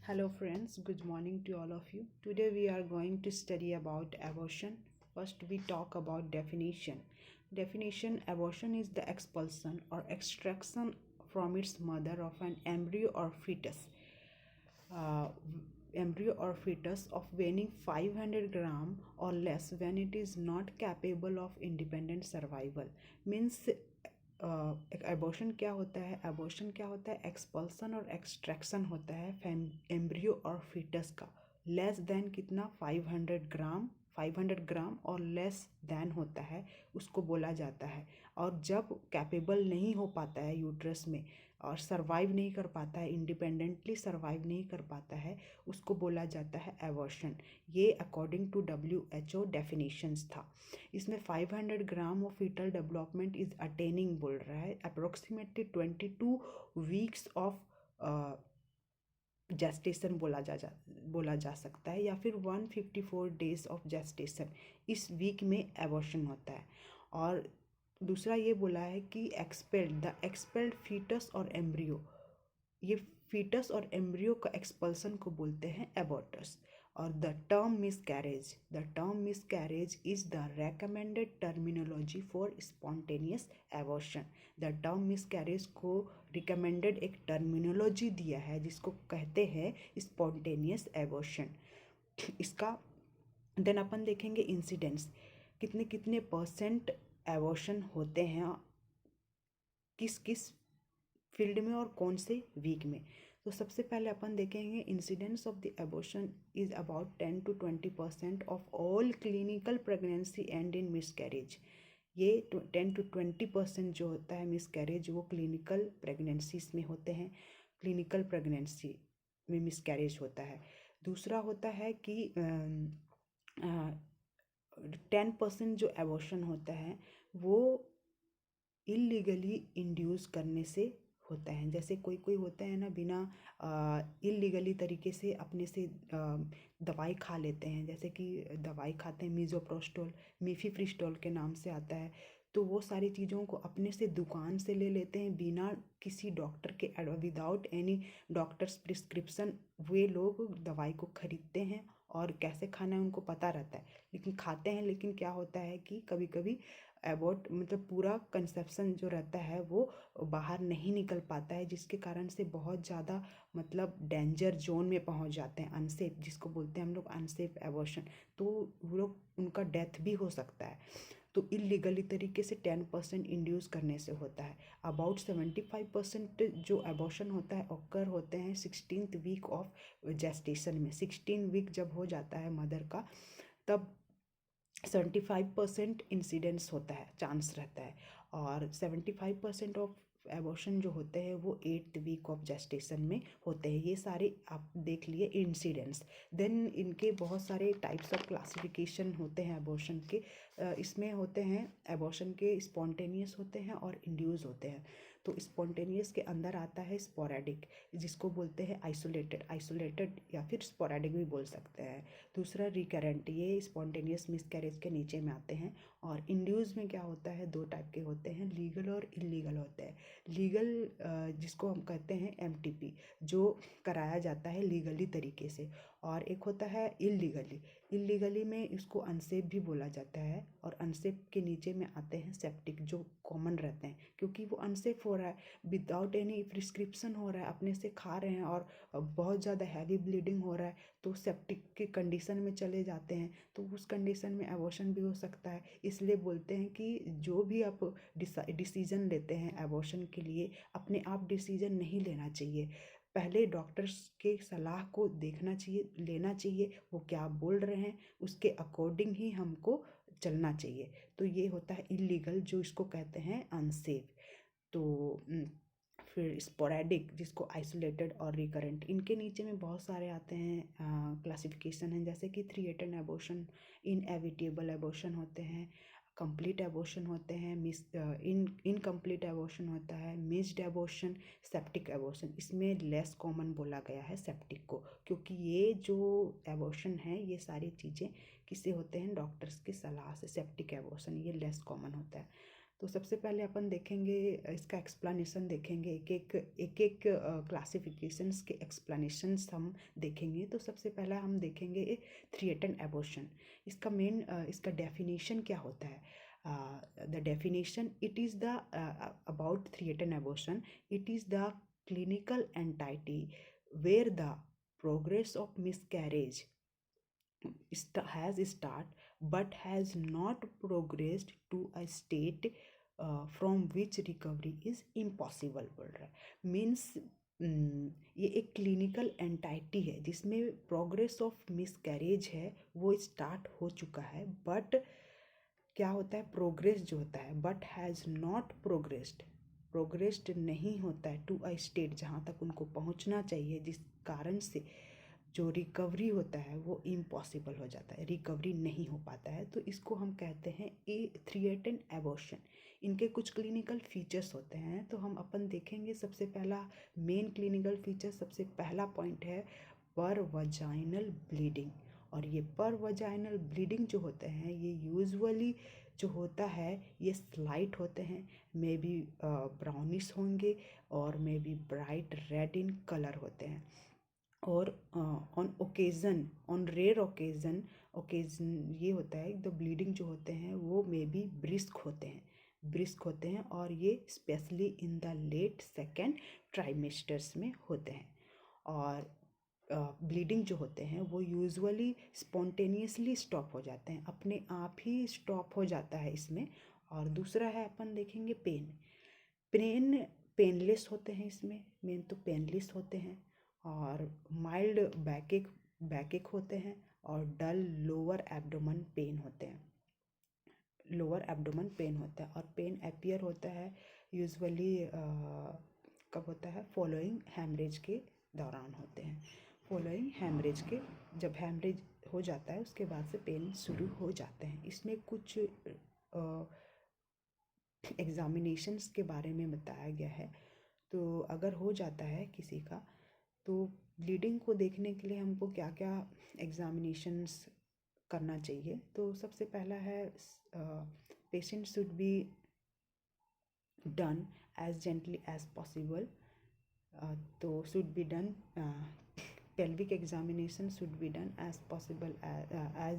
Hello friends, good morning to all of you. Today we are going to study about abortion. First we talk about definition. Definition: abortion is the expulsion or extraction from its mother of an embryo or fetus. Uh, Embryo or fetus of weighing 500 gram or less when it is not capable of independent survival. Means abortion क्या होता है? Abortion क्या होता है? Expulsion और extraction होता है embryo और फीटस का। लेस देन कितना? 500 ग्राम और लेस देन होता है उसको बोला जाता है। और जब कैपेबल नहीं हो पाता है यूट्रस में और सरवाइव नहीं कर पाता है, इंडिपेंडेंटली सरवाइव नहीं कर पाता है, उसको बोला जाता है एबॉर्शन। ये अकॉर्डिंग टू WHO डेफिनेशंस था। इसमें 500 gram of fetal development is attaining बोल रहा है। अप्रोक्सीमेटली 22 वीक्स ऑफ जेस्टेशन बोला जा सकता है, या फिर 154 डेज ऑफ जेस्टेशन, इस वीक में एबॉर्शन होता है। और दूसरा ये बोला है कि एक्सपेल्ड फीटस और एम्ब्रियो, ये फीटस और एम्ब्रियो का एक्सपल्सन को बोलते हैं एबॉर्टस। और the term miscarriage is the recommended terminology for spontaneous abortion. The term miscarriage को रिकमेंडेड एक टर्मिनोलॉजी दिया है जिसको कहते हैं स्पॉन्टेनियस एबॉर्शन। इसका देन अपन देखेंगे इंसिडेंट्स, कितने कितने परसेंट एबॉर्शन होते हैं किस किस फील्ड में और कौन से वीक में। तो सबसे पहले अपन देखेंगे incidence of the abortion is about 10 to 20% of all clinical pregnancy and in miscarriage. ये 10 to 20% जो होता है मिसकैरेज वो क्लिनिकल प्रेगनेंसीज में होते हैं, क्लिनिकल प्रेगनेंसी में मिसकैरेज होता है। दूसरा होता है कि 10% जो एबॉर्शन होता है वो इलीगली इंड्यूस करने से होता है। जैसे कोई कोई होता है ना, बिना इलीगली तरीके से अपने से दवाई खा लेते हैं, जैसे कि दवाई खाते हैं मीज़ोप्रोस्टोल, मीफीप्रिस्टोल के नाम से आता है। तो वो सारी चीज़ों को अपने से दुकान से ले लेते हैं बिना किसी डॉक्टर के, विदाउट एनी डॉक्टर्स प्रिस्क्रिप्शन। वे लोग दवाई को खरीदते हैं और कैसे खाना है उनको पता रहता है, लेकिन खाते हैं। लेकिन क्या होता है कि कभी कभी एबॉर्ट मतलब पूरा कंसेप्शन जो रहता है वो बाहर नहीं निकल पाता है, जिसके कारण से बहुत ज़्यादा मतलब डेंजर जोन में पहुंच जाते हैं, अनसेफ, जिसको बोलते हैं हम लोग अनसेफ एबॉर्शन। तो वो लोग, उनका डेथ भी हो सकता है। तो इलीगली तरीके से 10% इंड्यूस करने से होता है। अबाउट 75% जो एबॉर्शन होता है ऑकर होते हैं 16th वीक ऑफ जेस्टेशन में। 16 वीक जब हो जाता है मदर का, तब 75% इंसिडेंस होता है, चांस रहता है। और 75% ऑफ एबॉर्शन जो होते हैं वो 8th वीक ऑफ जेस्टेशन में होते हैं। ये सारे आप देख लिए इंसिडेंट्स। देन इनके बहुत सारे टाइप्स ऑफ क्लासिफिकेशन होते हैं एबॉर्शन के। इसमें होते हैं एबॉर्शन के स्पॉन्टेनियस होते हैं और इंड्यूस होते हैं। तो स्पॉन्टेनियस के अंदर आता है स्पोरेडिक, जिसको बोलते हैं आइसोलेटेड या फिर स्पोरेडिक भी बोल सकते हैं। दूसरा रिकरेंट, ये स्पॉन्टेनियस मिसकैरेज के नीचे में आते हैं। और इंड्यूस में क्या होता है, दो टाइप के होते हैं, लीगल और इलीगल होते हैं। लीगल जिसको हम कहते हैं MTP, जो कराया जाता है लीगली तरीके से। और एक होता है इलीगली में इसको अनसेफ भी बोला जाता है। और अनसेफ के नीचे में आते हैं सेप्टिक, जो कॉमन रहते हैं, क्योंकि वो अनसेफ हो रहा है, विदाउट एनी प्रिस्क्रिप्शन हो रहा है, अपने से खा रहे हैं और बहुत ज़्यादा हैवी ब्लीडिंग हो रहा है, तो सेप्टिक के कंडीशन में चले जाते हैं। तो उस कंडीशन में एबॉर्शन भी हो सकता है। इसलिए बोलते हैं कि जो भी आप डिसीजन लेते हैं एबॉर्शन के लिए, अपने आप डिसीजन नहीं लेना चाहिए। पहले डॉक्टर्स के सलाह को देखना चाहिए, लेना चाहिए, वो क्या बोल रहे हैं उसके अकॉर्डिंग ही हमको चलना चाहिए। तो ये होता है इलीगल, जो इसको कहते हैं अनसेफ। तो फिर स्पोरेडिक, जिसको आइसोलेटेड और रिकरेंट, इनके नीचे में बहुत सारे आते हैं क्लासिफिकेशन हैं, जैसे कि 3-8 एबॉर्शन, इनएविटेबल एबॉर्शन होते हैं, कंप्लीट एबॉर्शन होते हैं, इनकम्प्लीट एबॉर्शन होता है, मिस्ड एबॉर्शन, सेप्टिक एबॉर्शन। इसमें लेस कॉमन बोला गया है सेप्टिक को, क्योंकि ये जो एबॉर्शन है ये सारी चीज़ें किससे होते हैं, डॉक्टर्स की सलाह से। सेप्टिक एबॉर्शन ये लेस कॉमन होता है। तो सबसे पहले अपन देखेंगे इसका एक्सप्लेनेशन देखेंगे, एक एक क्लासिफिकेशंस के एक्सप्लेनेशंस हम देखेंगे। तो सबसे पहला हम देखेंगे थ्रिएटन एबॉर्शन। इसका डेफिनेशन क्या होता है? The definition, it is the about threatened abortion, it is the clinical entity where the progress of miscarriage has start but has not progressed to a state from which recovery is impossible बोल रहा है। Means ये एक clinical entity है जिसमें progress of miscarriage है वो start हो चुका है, बट क्या होता है, प्रोग्रेस जो होता है बट हैज़ नॉट प्रोग्रेस्ड नहीं होता है टू अ स्टेट जहाँ तक उनको पहुँचना चाहिए, जिस कारण से जो रिकवरी होता है वो इम्पॉसिबल हो जाता है, रिकवरी नहीं हो पाता है। तो इसको हम कहते हैं थ्रिएटन एबॉर्शन। इनके कुछ क्लिनिकल फीचर्स होते हैं, तो हम अपन देखेंगे। सबसे पहला मेन क्लिनिकल फीचर, सबसे पहला पॉइंट है पर वजाइनल ब्लीडिंग। और ये पर वजाइनल ब्लीडिंग जो होते हैं ये यूजुअली जो होता है ये स्लाइट होते हैं, मे बी ब्राउनिश होंगे और may be bright red in colour होते हैं। और ऑन रेयर ओकेजन ये होता है, द ब्लीडिंग जो होते हैं वो मे बी ब्रिस्क होते हैं और ये specially in the late second trimesters में होते हैं। और ब्लीडिंग जो होते हैं वो यूजुअली स्पॉन्टेनियसली स्टॉप हो जाते हैं, अपने आप ही स्टॉप हो जाता है इसमें। और दूसरा है अपन देखेंगे पेनलेस होते हैं, इसमें मेन तो पेनलेस होते हैं। और माइल्ड बैक एक होते हैं और डल लोअर एब्डोमेन पेन होता है। और पेन अपीयर होता है यूजुअली कब होता है, फॉलोइंग हैमरेज के दौरान होते हैं। जब हैमरेज हो जाता है उसके बाद से पेन शुरू हो जाते हैं। इसमें कुछ एग्जामिनेशंस के बारे में बताया गया है। तो अगर हो जाता है किसी का, तो ब्लीडिंग को देखने के लिए हमको क्या क्या एग्जामिनेशंस करना चाहिए। तो सबसे पहला है patient should be done as gently as possible. तो should be done pelvic examination should be done as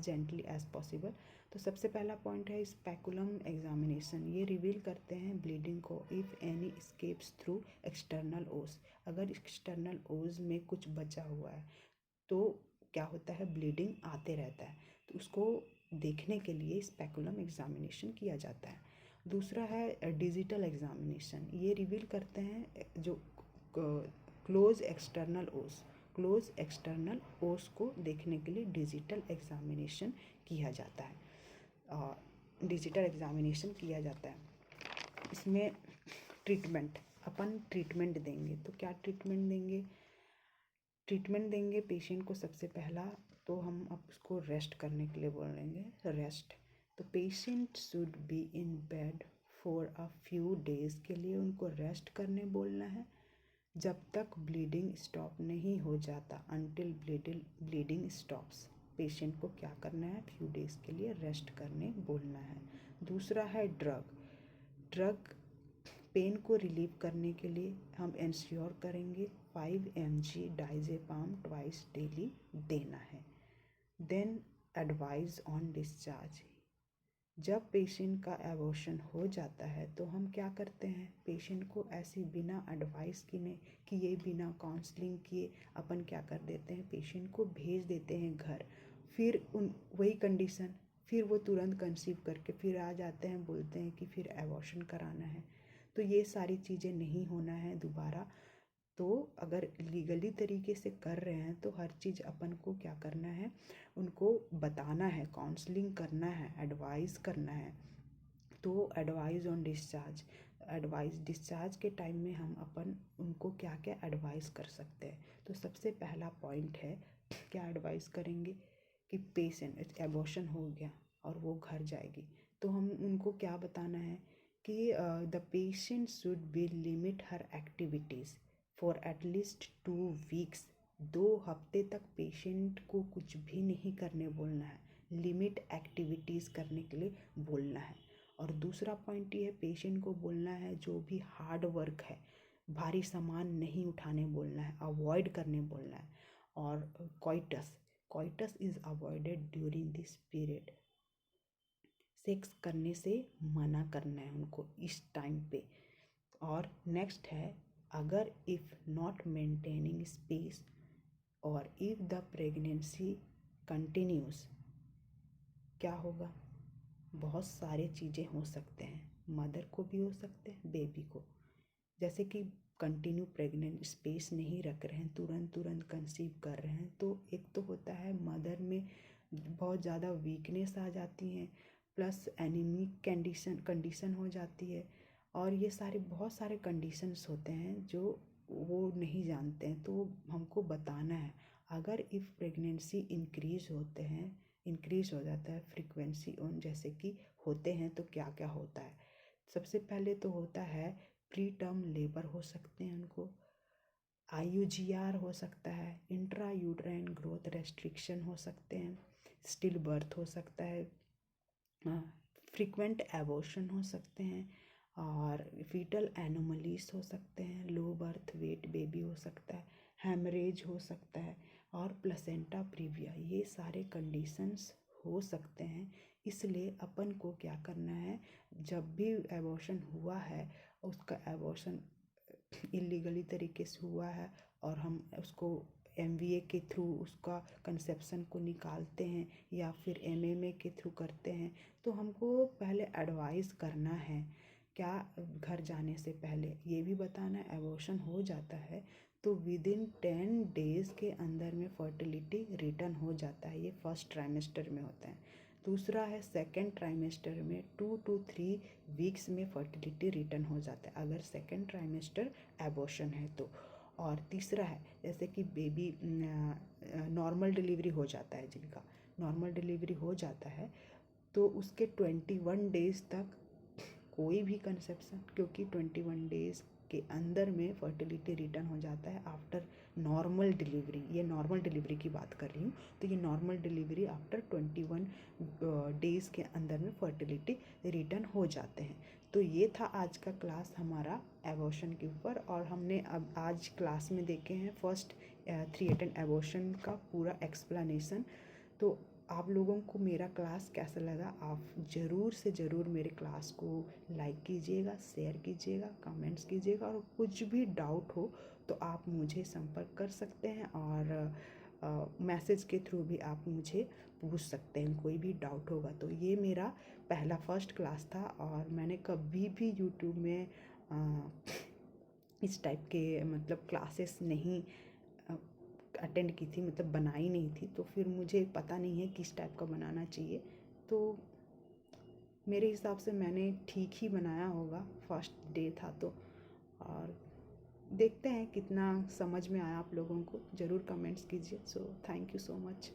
gently as possible। तो सबसे पहला पॉइंट है स्पेकुलम एग्जामिनेशन। ये रिवील करते हैं ब्लीडिंग को। If any scapes through external ओज, अगर एक्सटर्नल ओज में कुछ बचा हुआ है तो क्या होता है, ब्लीडिंग आते रहता है, तो उसको देखने के लिए स्पेकुलम एग्जामिनेशन किया जाता है। दूसरा है डिजिटल एग्जामिनेशन। ये रिवील करते हैं जो क्लोज एक्सटर्नल ओस को देखने के लिए डिजिटल एग्जामिनेशन किया जाता है। इसमें अपन ट्रीटमेंट देंगे। तो क्या ट्रीटमेंट देंगे पेशेंट को? सबसे पहला तो हम अब उसको रेस्ट करने के लिए बोलेंगे, रेस्ट। तो patient should be in bed for a few days के लिए उनको रेस्ट करने बोलना है, जब तक ब्लीडिंग स्टॉप नहीं हो जाता, अनटिल ब्लीडिंग स्टॉप्स। पेशेंट को क्या करना है, फ्यू डेज़ के लिए रेस्ट करने बोलना है। दूसरा है ड्रग पेन को रिलीव करने के लिए हम इंश्योर करेंगे 5 mg डाइजेपाम ट्वाइस डेली देना है। Then advice on discharge. जब पेशेंट का एबॉर्शन हो जाता है तो हम क्या करते हैं, पेशेंट को ऐसी बिना एडवाइस किए बिना काउंसलिंग किए अपन क्या कर देते हैं, पेशेंट को भेज देते हैं घर। फिर वही कंडीशन, फिर वो तुरंत कंसीव करके फिर आ जाते हैं, बोलते हैं कि फिर एबॉर्शन कराना है। तो ये सारी चीज़ें नहीं होना है दोबारा। तो अगर लीगली तरीके से कर रहे हैं तो हर चीज़ अपन को क्या करना है, उनको बताना है, काउंसलिंग करना है, एडवाइस करना है। तो एडवाइस ऑन डिस्चार्ज के टाइम में हम अपन उनको क्या क्या एडवाइस कर सकते हैं। तो सबसे पहला पॉइंट है, क्या एडवाइस करेंगे कि पेशेंट एबॉर्शन हो गया और वो घर जाएगी, तो हम उनको क्या बताना है कि the patient should B limit her activities for at least 2 weeks. 2 हफ्ते तक पेशेंट को कुछ भी नहीं करने बोलना है, लिमिट एक्टिविटीज़ करने के लिए बोलना है। और दूसरा पॉइंट ये है, पेशेंट को बोलना है जो भी हार्ड वर्क है, भारी सामान नहीं उठाने बोलना है, अवॉइड करने बोलना है। और coitus is avoided during this period. Sex करने से मना करना है उनको इस टाइम पे। और नेक्स्ट है, अगर इफ़ नॉट मेंटेनिंग स्पेस और इफ़ द प्रेगनेंसी कंटिन्यूस, क्या होगा? बहुत सारे चीज़ें हो सकते हैं, मदर को भी हो सकते हैं, बेबी को। जैसे कि कंटिन्यू प्रेग्नेंट, स्पेस नहीं रख रहे हैं, तुरंत तुरंत कंसीव कर रहे हैं, तो एक तो होता है मदर में बहुत ज़्यादा वीकनेस आ जाती है, प्लस एनीमिक कंडीशन हो जाती है। और ये सारे बहुत सारे कंडीशंस होते हैं जो वो नहीं जानते हैं, तो हमको बताना है। अगर इफ़ प्रेगनेंसी इंक्रीज़ हो जाता है फ्रीक्वेंसी ऑन, जैसे कि होते हैं, तो क्या क्या होता है? सबसे पहले तो होता है प्री टर्म लेबर हो सकते हैं उनको, IUGR हो सकता है, इंट्रा यूट्राइन ग्रोथ रेस्ट्रिक्शन हो सकते हैं, स्टिल बर्थ हो सकता है, फ्रीक्वेंट एबॉर्शन हो सकते हैं, और फीटल एनोमलीज हो सकते हैं, लो बर्थ वेट बेबी हो सकता है, हेमरेज हो सकता है, और प्लेसेंटा प्रीविया, ये सारे कंडीशंस हो सकते हैं। इसलिए अपन को क्या करना है, जब भी एबॉर्शन हुआ है, उसका एबॉर्शन इलीगली तरीके से हुआ है और हम उसको MVA के थ्रू उसका कंसेप्शन को निकालते हैं या फिर MMA के थ्रू करते हैं, तो हमको पहले एडवाइस करना है। क्या घर जाने से पहले ये भी बताना है, एबॉर्शन हो जाता है तो विदिन 10 डेज़ के अंदर में फर्टिलिटी रिटर्न हो जाता है, ये फर्स्ट ट्राइमेस्टर में होता है। दूसरा है सेकेंड ट्राइमेस्टर में 2 to 3 वीक्स में फर्टिलिटी रिटर्न हो जाता है, अगर सेकेंड ट्राइमेस्टर एबॉर्शन है तो। और तीसरा है, जैसे कि बेबी नॉर्मल डिलीवरी हो जाता है, जिनका नॉर्मल डिलीवरी हो जाता है तो उसके 21 डेज़ तक कोई भी कंसेप्शन, क्योंकि 21 डेज़ के अंदर में फर्टिलिटी रिटर्न हो जाता है आफ्टर नॉर्मल डिलीवरी, ये नॉर्मल डिलीवरी की बात कर रही हूँ, तो ये नॉर्मल डिलीवरी आफ्टर 21 डेज़ के अंदर में फर्टिलिटी रिटर्न हो जाते हैं। तो ये था आज का क्लास हमारा एबॉर्शन के ऊपर, और हमने अब आज क्लास में देखे हैं फर्स्ट 3 अटेम्प्ट एबॉर्शन का पूरा एक्सप्लेनेशन। तो आप लोगों को मेरा क्लास कैसा लगा, आप ज़रूर से ज़रूर मेरे क्लास को लाइक कीजिएगा, शेयर कीजिएगा, कमेंट्स कीजिएगा, और कुछ भी डाउट हो तो आप मुझे संपर्क कर सकते हैं, और मैसेज के थ्रू भी आप मुझे पूछ सकते हैं, कोई भी डाउट होगा तो। ये मेरा पहला फर्स्ट क्लास था, और मैंने कभी भी यूट्यूब में इस टाइप के मतलब क्लासेस नहीं अटेंड की थी, मतलब बनाई नहीं थी, तो फिर मुझे पता नहीं है किस टाइप का बनाना चाहिए। तो मेरे हिसाब से मैंने ठीक ही बनाया होगा, फर्स्ट डे था तो। और देखते हैं कितना समझ में आया आप लोगों को, ज़रूर कमेंट्स कीजिए। So thank you so much.